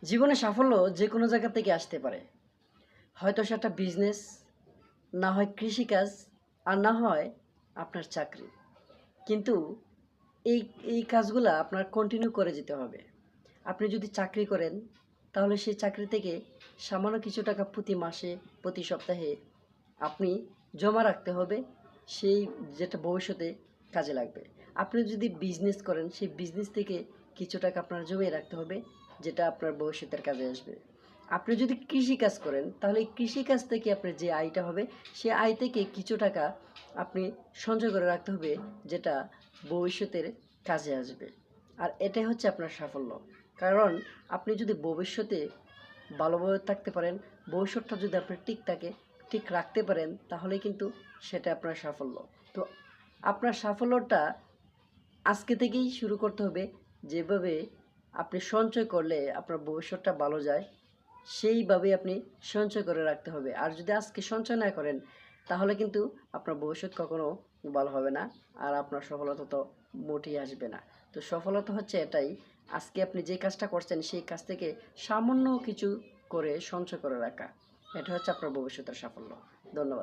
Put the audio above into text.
জীবনে সাফল্য যে কোনো জায়গা থেকে আসতে পারে। হয়তো সেটা বিজনেস, না হয় কৃষিকাজ, আর না হয় আপনার চাকরি। কিন্তু এই এই কাজগুলা আপনার কন্টিনিউ করে যেতে হবে। আপনি যদি চাকরি করেন তাহলে সেই চাকরি থেকে সামান্য কিছু টাকা প্রতি মাসে, প্রতি সপ্তাহে আপনি জমা রাখতে হবে, সেই যেটা ভবিষ্যতে কাজে লাগবে। আপনি যদি বিজনেস করেন সেই বিজনেস থেকে কিছু টাকা আপনার জমিয়ে রাখতে হবে, যেটা আপনার ভবিষ্যতের কাজে আসবে। আপনি যদি কৃষিকাজ করেন তাহলে এই কৃষিকাজ থেকে আপনার যে আয়টা হবে সেই আয় থেকে কিছু টাকা আপনি সঞ্চয় করে রাখতে হবে, যেটা ভবিষ্যতের কাজে আসবে। আর এটাই হচ্ছে আপনার সাফল্য। কারণ আপনি যদি ভবিষ্যতে ভালোভাবে থাকতে পারেন, ভবিষ্যৎটা যদি আপনার ঠিক থাকে, ঠিক রাখতে পারেন, তাহলে কিন্তু সেটা আপনার সাফল্য। তো আপনার সাফল্যটা আজকে থেকেই শুরু করতে হবে। যেভাবে আপনি সঞ্চয় করলে আপনার ভবিষ্যৎটা ভালো যায়, সেইভাবেই আপনি সঞ্চয় করে রাখতে হবে। আর যদি আজকে সঞ্চয় না করেন তাহলে কিন্তু আপনার ভবিষ্যৎ কখনো ভালো হবে না, আর আপনার সফলতা তো মোটেই আসবে না। তো সফলতা হচ্ছে এটাই, আজকে আপনি যে কাজটা করছেন সেই কাজ থেকে সামান্য কিছু করে সঞ্চয় করে রাখা। এটা হচ্ছে আপনার ভবিষ্যতের সাফল্য। ধন্যবাদ।